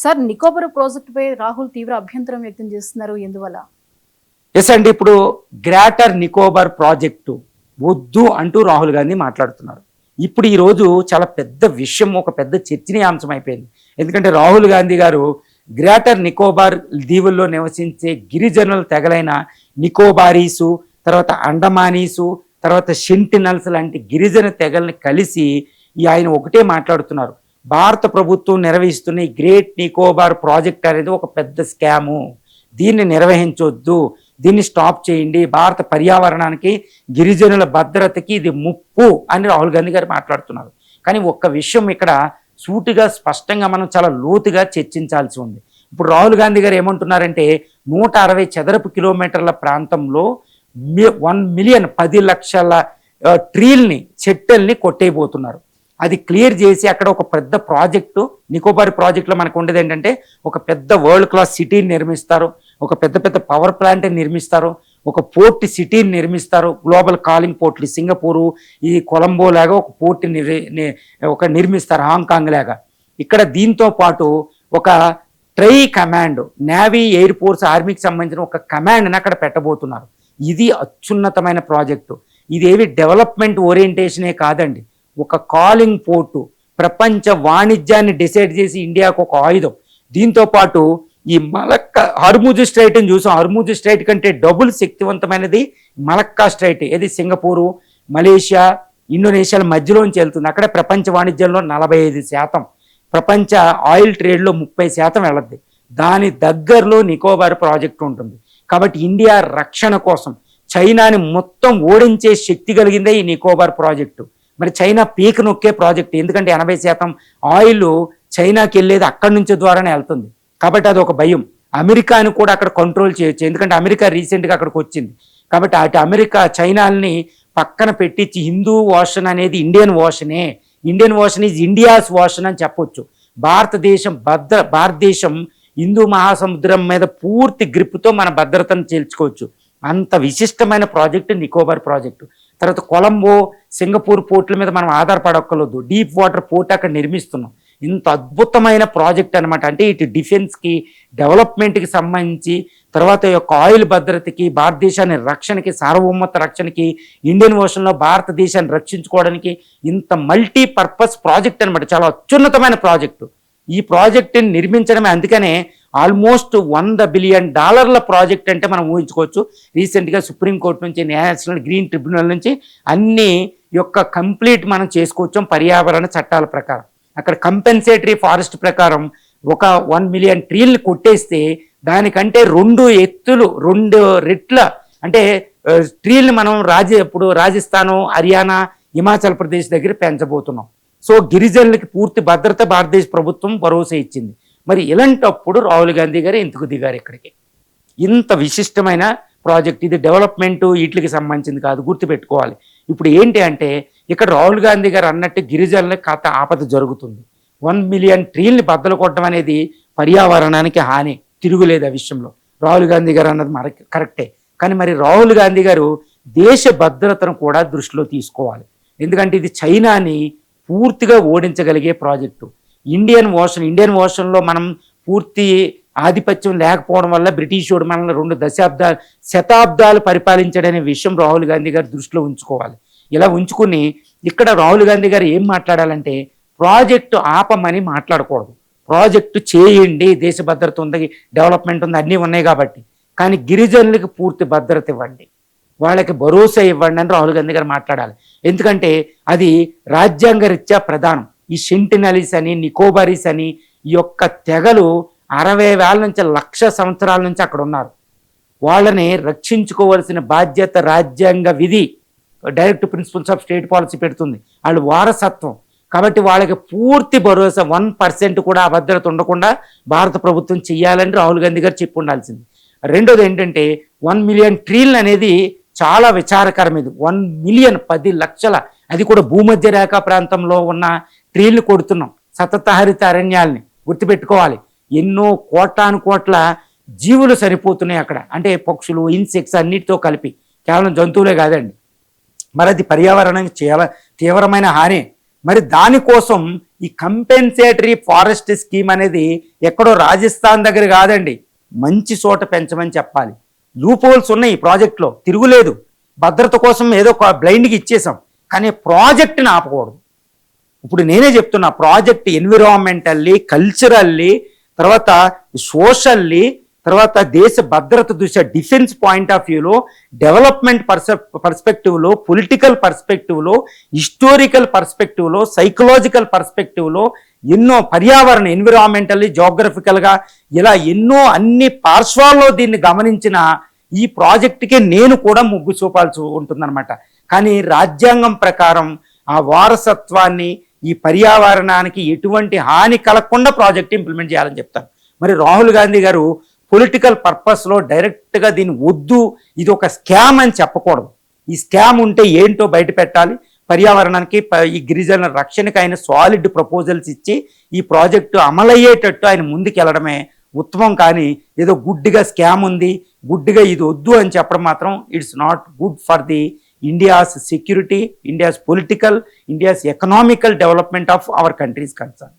Sir Nicobar ప్రాజెక్టుపై రాహుల్ తీవ్ర అభ్యంతరం వ్యక్తం చేస్తున్నారు. ఎందువల్ల? ఎస్ అండి, ఇప్పుడు గ్రేటర్ నికోబార్ ప్రాజెక్టు వద్దు అంటూ రాహుల్ గాంధీ మాట్లాడుతున్నారు. ఇప్పుడు ఈరోజు చాలా పెద్ద విషయం, ఒక పెద్ద చర్చనీయాంశం అయిపోయింది. ఎందుకంటే రాహుల్ గాంధీ గారు గ్రేటర్ నికోబార్ దీవుల్లో నివసించే గిరిజనుల తెగలైన నికోబారీసు, తర్వాత అండమానీసు, తర్వాత సెంటినల్స్ లాంటి గిరిజన తెగల్ని కలిసి ఆయన ఒకటే మాట్లాడుతున్నారు. భారత ప్రభుత్వం నిర్వహిస్తున్న ఈ గ్రేట్ నికోబార్ ప్రాజెక్ట్ అనేది ఒక పెద్ద స్కాము, దీన్ని నిర్వహించొద్దు, దీన్ని స్టాప్ చేయండి, భారత పర్యావరణానికి గిరిజనుల భద్రతకి ఇది ముప్పు అని రాహుల్ గాంధీ గారు మాట్లాడుతున్నారు. కానీ ఒక్క విషయం ఇక్కడ సూటిగా స్పష్టంగా మనం చాలా లోతుగా చర్చించాల్సి ఉంది. ఇప్పుడు రాహుల్ గాంధీ గారు ఏమంటున్నారంటే 160 చదరపు కిలోమీటర్ల ప్రాంతంలో 1 మిలియన్ 10 లక్షల ట్రీల్ని, చెట్టెల్ని కొట్టేయబోతున్నారు. అది క్లియర్ చేసి అక్కడ ఒక పెద్ద ప్రాజెక్టు, నికోబార్ ప్రాజెక్టులో మనకు ఉండేది ఏంటంటే ఒక పెద్ద వరల్డ్ క్లాస్ సిటీని నిర్మిస్తారు, ఒక పెద్ద పెద్ద పవర్ ప్లాంట్ని నిర్మిస్తారు, ఒక పోర్ట్ సిటీని నిర్మిస్తారు, గ్లోబల్ కాలింగ్ పోర్ట్లు సింగపూరు, ఈ కొలంబో లాగా ఒక పోర్ట్ నిర్మిస్తారు, హాంకాంగ్ లాగా. ఇక్కడ దీంతో పాటు ఒక try command, navy, air force, ఆర్మీకి సంబంధించిన ఒక కమాండ్ని అక్కడ పెట్టబోతున్నారు. ఇది అత్యున్నతమైన ప్రాజెక్టు. ఇదేవి డెవలప్మెంట్ ఓరియంటేషనే కాదండి, ఒక కాలింగ్ పోర్టు, ప్రపంచ వాణిజ్యాన్ని డిసైడ్ చేసి ఇండియాకు ఒక ఆయుధం. దీంతో పాటు ఈ హర్ముజ్ స్ట్రైట్ని చూసాం, హర్ముజ్ స్ట్రైట్ కంటే డబుల్ శక్తివంతమైనది మలక్కా స్ట్రైట్. ఇది సింగపూరు, మలేషియా, ఇండోనేషియాల మధ్యలోంచి వెళ్తుంది. అక్కడే ప్రపంచ వాణిజ్యంలో 45%, ప్రపంచ ఆయిల్ ట్రేడ్లో 30% వెళ్ళద్ది. దాని దగ్గరలో నికోబార్ ప్రాజెక్టు ఉంటుంది. కాబట్టి ఇండియా రక్షణ కోసం చైనాని మొత్తం ఓడించే శక్తి కలిగిందే ఈ నికోబార్ ప్రాజెక్టు. మరి చైనా పీక్ నొక్కే ప్రాజెక్ట్, ఎందుకంటే 80% ఆయిల్ చైనాకి వెళ్ళేది అక్కడి నుంచి ద్వారానే వెళ్తుంది. కాబట్టి అది ఒక భయం. అమెరికాని కూడా అక్కడ కంట్రోల్ చేయొచ్చు, ఎందుకంటే అమెరికా రీసెంట్గా అక్కడికి వచ్చింది. కాబట్టి అటు అమెరికా చైనాల్ని పక్కన పెట్టించి హిందూ ఓషన్ అనేది ఇండియన్ ఓషనే, Indian ocean is India's ocean అని చెప్పొచ్చు. భారతదేశం హిందూ మహాసముద్రం మీద పూర్తి గ్రిప్తో మన భద్రతను చేల్చుకోవచ్చు. అంత విశిష్టమైన ప్రాజెక్టు నికోబార్ ప్రాజెక్టు. తర్వాత కొలంబో, సింగపూర్ పోర్టుల మీద మనం ఆధారపడక్కర్లేదు, డీప్ వాటర్ పోర్ట్ అక్కడ నిర్మిస్తున్నాం. ఇంత అద్భుతమైన ప్రాజెక్ట్ అనమాట. అంటే ఇటు డిఫెన్స్కి, డెవలప్మెంట్కి సంబంధించి, తర్వాత యొక్క ఆయిల్ భద్రతకి, భారతదేశాన్ని రక్షణకి, సార్వభౌమత రక్షణకి, ఇండియన్ ఓషన్లో భారతదేశాన్ని రక్షించుకోవడానికి ఇంత మల్టీపర్పస్ ప్రాజెక్ట్ అనమాట. చాలా అత్యున్నతమైన ప్రాజెక్టు. ఈ ప్రాజెక్టుని నిర్మించడమే, అందుకనే ఆల్మోస్ట్ $100 బిలియన్ ప్రాజెక్ట్ అంటే మనం ఊహించుకోవచ్చు. రీసెంట్గా సుప్రీంకోర్టు నుంచి, నేషనల్ గ్రీన్ ట్రిబ్యునల్ నుంచి అన్ని యొక్క కంప్లీట్ మనం చేసుకోవచ్చు పర్యావరణ చట్టాల ప్రకారం. అక్కడ కంపెన్సేటరీ ఫారెస్ట్ ప్రకారం ఒక 1 మిలియన్ ట్రీల్ని కొట్టేస్తే దానికంటే 2 రెట్ల అంటే ట్రీల్ని మనం ఇప్పుడు రాజస్థాను, హర్యానా, హిమాచల్ ప్రదేశ్ దగ్గర పెంచబోతున్నాం. సో గిరిజనులకి పూర్తి భద్రత భారతదేశ ప్రభుత్వం భరోసా ఇచ్చింది. మరి ఇలాంటప్పుడు రాహుల్ గాంధీ గారు ఎందుకు దిగారు ఇక్కడికి? ఇంత విశిష్టమైన ప్రాజెక్ట్ ఇది, డెవలప్మెంట్ వీటికి సంబంధించింది కాదు, గుర్తుపెట్టుకోవాలి. ఇప్పుడు ఏంటి అంటే ఇక్కడ రాహుల్ గాంధీ గారు అన్నట్టు గిరిజనులకు కాత ఆపద జరుగుతుంది. 1 మిలియన్ ట్రీల్ని బద్దలు కొట్టడం అనేది పర్యావరణానికి హాని, తిరుగులేదు ఆ విషయంలో. రాహుల్ గాంధీ గారు అన్నది మనకి కరెక్టే. కానీ మరి రాహుల్ గాంధీ గారు దేశ భద్రతను కూడా దృష్టిలో తీసుకోవాలి. ఎందుకంటే ఇది చైనాని పూర్తిగా ఓడించగలిగే ప్రాజెక్టు. ఇండియన్ ఓషన్లో మనం పూర్తి ఆధిపత్యం లేకపోవడం వల్ల బ్రిటిష్ వాడు మనల్ని 2 శతాబ్దాలు పరిపాలించాడనే విషయం రాహుల్ గాంధీ గారు దృష్టిలో ఉంచుకోవాలి. ఇలా ఉంచుకుని ఇక్కడ రాహుల్ గాంధీ గారు ఏం మాట్లాడాలంటే ప్రాజెక్టు ఆపమని మాట్లాడకూడదు, ప్రాజెక్టు చేయండి, దేశ భద్రత ఉంది, డెవలప్మెంట్ ఉంది, అన్నీ ఉన్నాయి కాబట్టి, కానీ గిరిజనులకు పూర్తి భద్రత ఇవ్వండి, వాళ్ళకి భరోసా ఇవ్వండి అని రాహుల్ గాంధీ గారు మాట్లాడాలి. ఎందుకంటే అది రాజ్యాంగ రీత్యా ప్రధానం. ఈ సెంటినలీస్ అని, నికోబారీస్ అని ఈ యొక్క తెగలు 60,000 నుంచి 1,00,000 సంవత్సరాల నుంచి అక్కడ ఉన్నారు. వాళ్ళని రక్షించుకోవాల్సిన బాధ్యత రాజ్యాంగ విధి, direct principles of state policy పెడుతుంది, వాళ్ళు వారసత్వం. కాబట్టి వాళ్ళకి పూర్తి భరోసా, 1% కూడా అభద్రత ఉండకుండా భారత ప్రభుత్వం చెయ్యాలని రాహుల్ గాంధీ గారు చెప్పి ఉండాల్సింది. రెండోది ఏంటంటే 1 మిలియన్ ట్రీల్ అనేది చాలా విచారకరం. ఇది 1 మిలియన్ 10 లక్షల, అది కూడా భూమధ్య రేఖ ప్రాంతంలో ఉన్న ట్రీల్ని కొడుతున్నాం, సతతహరిత అరణ్యాలని. గుర్తుపెట్టుకోవాలి, ఎన్నో కోట్ల జీవులు సరిపోతున్నాయి అక్కడ, అంటే పక్షులు, ఇన్సెక్ట్స్ అన్నిటితో కలిపి, కేవలం జంతువులే కాదండి. మరి అది పర్యావరణానికి చాలా తీవ్రమైన హాని. మరి దానికోసం ఈ కంపెన్సేటరీ ఫారెస్ట్ స్కీమ్ అనేది ఎక్కడో రాజస్థాన్ దగ్గర కాదండి, మంచి చోట పెంచమని చెప్పాలి. లూప్ హోల్స్ ఉన్నాయి ఈ ప్రాజెక్ట్లో, తిరుగులేదు. భద్రత కోసం ఏదో బ్లైండ్కి ఇచ్చేసాం, కానీ ప్రాజెక్ట్ని ఆపకూడదు. ఇప్పుడు నేనే చెప్తున్నా, ప్రాజెక్ట్ ఎన్విరాన్మెంటల్లీ, కల్చరల్లీ, తర్వాత సోషల్లీ, తర్వాత దేశ భద్రత దృష్ట్యా డిఫెన్స్ పాయింట్ ఆఫ్ వ్యూలో, డెవలప్మెంట్ పర్స్పెక్టివ్లో, పొలిటికల్ పర్స్పెక్టివ్లో, హిస్టోరికల్ పర్స్పెక్టివ్లో, సైకలాజికల్ పర్స్పెక్టివ్లో, ఎన్నో పర్యావరణ ఎన్విరాన్మెంటల్లీ, జోగ్రఫికల్గా, ఇలా ఎన్నో అన్ని పార్శ్వాల్లో దీన్ని గమనించిన ఈ ప్రాజెక్టుకే నేను కూడా ముగ్గు చూపాల్సి ఉంటుందన్నమాట. కానీ రాజ్యాంగం ప్రకారం ఆ వారసత్వాన్ని, ఈ పర్యావరణానికి ఎటువంటి హాని కలగకుండా ప్రాజెక్ట్ ఇంప్లిమెంట్ చేయాలని చెప్తాను. మరి రాహుల్ గాంధీ గారు పొలిటికల్ పర్పస్లో డైరెక్ట్గా దీన్ని వద్దు, ఇది ఒక స్కామ్ అని చెప్పకూడదు. ఈ స్కామ్ ఉంటే ఏంటో బయట పెట్టాలి. పర్యావరణానికి, ఈ గిరిజన రక్షణకి ఆయన సాలిడ్ ప్రపోజల్స్ ఇచ్చి ఈ ప్రాజెక్టు అమలయ్యేటట్టు ఆయన ముందుకు వెళ్ళడమే ఉత్తమం. కానీ ఏదో గుడ్డిగా స్కామ్ ఉంది, గుడ్డిగా ఇది వద్దు అని చెప్పడం మాత్రం it's not good for the India's security, India's political, India's economical development of our countries concern.